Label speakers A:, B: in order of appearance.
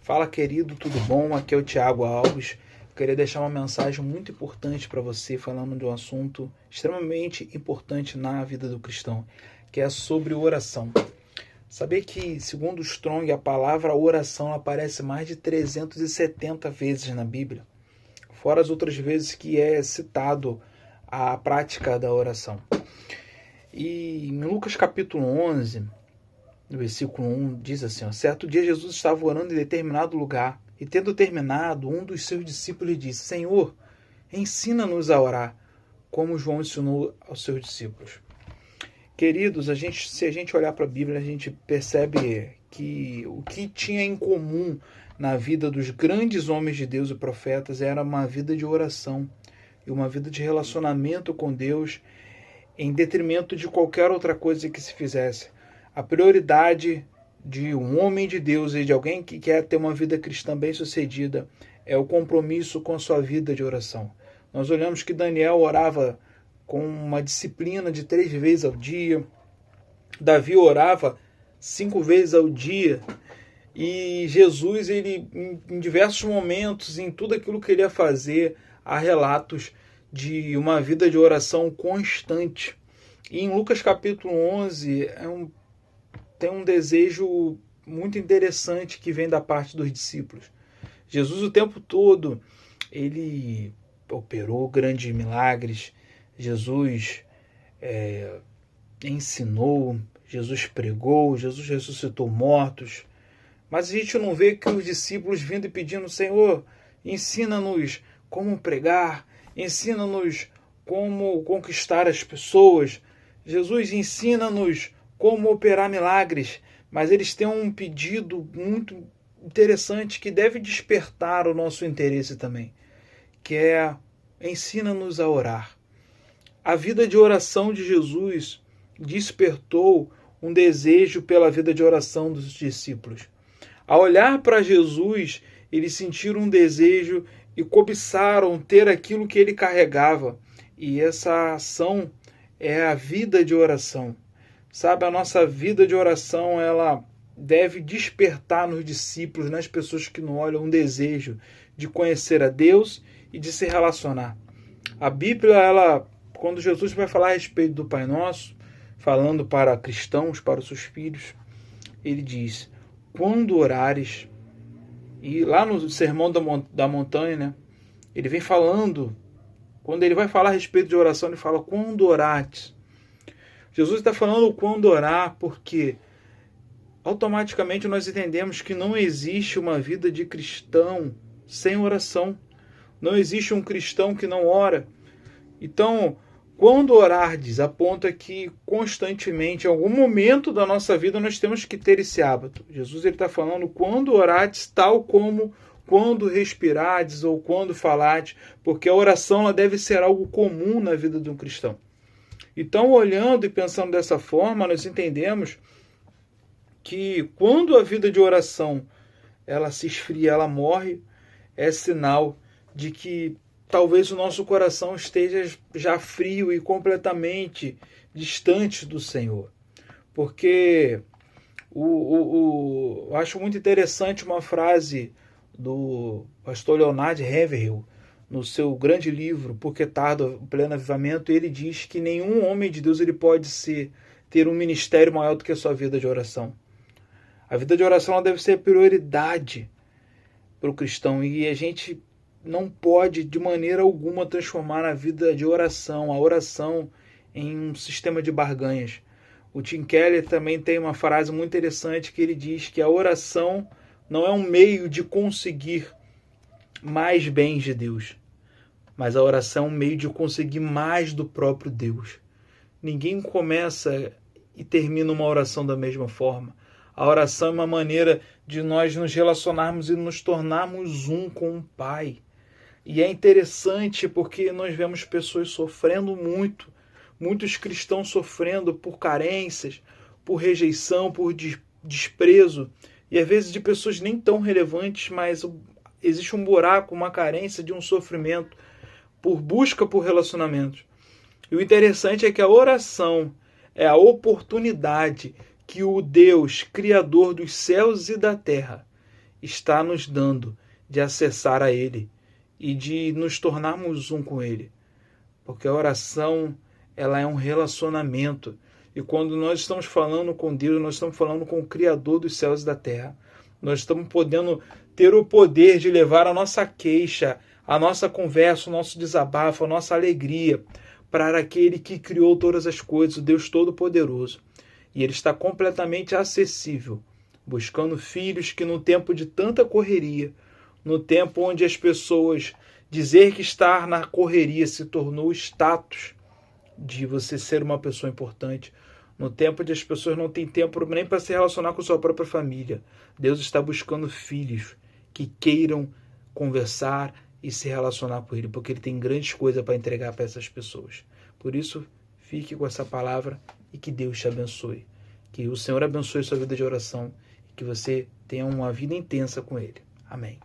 A: Fala, querido, tudo bom? Aqui é o Thiago Alves. Eu queria deixar uma mensagem muito importante para você, falando de um assunto extremamente importante na vida do cristão, que é sobre oração. Saber que, segundo o Strong, a palavra oração aparece mais de 370 vezes na Bíblia, fora as outras vezes que é citado a prática da oração. E em Lucas capítulo 11, no versículo 1, diz assim: certo dia Jesus estava orando em determinado lugar, e tendo terminado, um dos seus discípulos lhe disse: Senhor, ensina-nos a orar, como João ensinou aos seus discípulos. Queridos, se a gente olhar para a Bíblia, a gente percebe que o que tinha em comum na vida dos grandes homens de Deus e profetas era uma vida de oração e uma vida de relacionamento com Deus, em detrimento de qualquer outra coisa que se fizesse. A prioridade de um homem de Deus e de alguém que quer ter uma vida cristã bem-sucedida é o compromisso com a sua vida de oração. Nós olhamos que Daniel orava com uma disciplina de 3 vezes ao dia. Davi orava 5 vezes ao dia. E Jesus, ele, em diversos momentos, em tudo aquilo que ele ia fazer, há relatos de uma vida de oração constante. E em Lucas capítulo 11, tem um desejo muito interessante que vem da parte dos discípulos. Jesus, o tempo todo, ele operou grandes milagres. Jesus ensinou, Jesus pregou, Jesus ressuscitou mortos. Mas a gente não vê que os discípulos vindo e pedindo: Senhor, ensina-nos como pregar, ensina-nos como conquistar as pessoas. Jesus, ensina-nos como operar milagres. Mas eles têm um pedido muito interessante que deve despertar o nosso interesse também, que é: ensina-nos a orar. A vida de oração de Jesus despertou um desejo pela vida de oração dos discípulos. Ao olhar para Jesus, eles sentiram um desejo e cobiçaram ter aquilo que ele carregava. E essa ação é a vida de oração. Sabe, a nossa vida de oração, ela deve despertar nos discípulos, nas pessoas que não olham, um desejo de conhecer a Deus e de se relacionar. A Bíblia, quando Jesus vai falar a respeito do Pai Nosso, falando para cristãos, para os seus filhos, ele diz: quando orares, e lá no Sermão da Montanha, né, ele vem falando, quando ele vai falar a respeito de oração, ele fala: quando orares. Jesus está falando quando orar, porque automaticamente nós entendemos que não existe uma vida de cristão sem oração. Não existe um cristão que não ora. Então, quando orardes, aponta que constantemente, em algum momento da nossa vida, nós temos que ter esse hábito. Jesus está falando quando orardes, tal como quando respirardes ou quando falardes, porque a oração ela deve ser algo comum na vida de um cristão. Então, olhando e pensando dessa forma, nós entendemos que quando a vida de oração ela se esfria, ela morre, é sinal de que talvez o nosso coração esteja já frio e completamente distante do Senhor. Porque eu acho muito interessante uma frase do pastor Leonard Ravenhill, no seu grande livro, Por que Tarda o Pleno Avivamento. Ele diz que nenhum homem de Deus ele pode ter um ministério maior do que a sua vida de oração. A vida de oração ela deve ser prioridade para o cristão, e a gente não pode de maneira alguma transformar a vida de oração, a oração, em um sistema de barganhas. O Tim Keller também tem uma frase muito interessante que ele diz que a oração não é um meio de conseguir mais bens de Deus, mas a oração é um meio de conseguir mais do próprio Deus. Ninguém começa e termina uma oração da mesma forma. A oração é uma maneira de nós nos relacionarmos e nos tornarmos um com o Pai. E é interessante porque nós vemos pessoas sofrendo muito, muitos cristãos sofrendo por carências, por rejeição, por desprezo, e às vezes de pessoas nem tão relevantes, mas existe um buraco, uma carência de um sofrimento por busca por relacionamentos. E o interessante é que a oração é a oportunidade que o Deus, Criador dos céus e da terra, está nos dando de acessar a Ele e de nos tornarmos um com Ele. Porque a oração, ela é um relacionamento. E quando nós estamos falando com Deus, nós estamos falando com o Criador dos céus e da terra. Nós estamos podendo ter o poder de levar a nossa queixa, a nossa conversa, o nosso desabafo, a nossa alegria para aquele que criou todas as coisas, o Deus Todo-Poderoso. E Ele está completamente acessível, buscando filhos que no tempo de tanta correria, no tempo onde as pessoas dizer que estar na correria se tornou status de você ser uma pessoa importante, no tempo onde as pessoas não têm tempo nem para se relacionar com sua própria família, Deus está buscando filhos que queiram conversar e se relacionar com Ele, porque Ele tem grandes coisas para entregar para essas pessoas. Por isso, fique com essa palavra e que Deus te abençoe. Que o Senhor abençoe sua vida de oração e que você tenha uma vida intensa com Ele. Amém.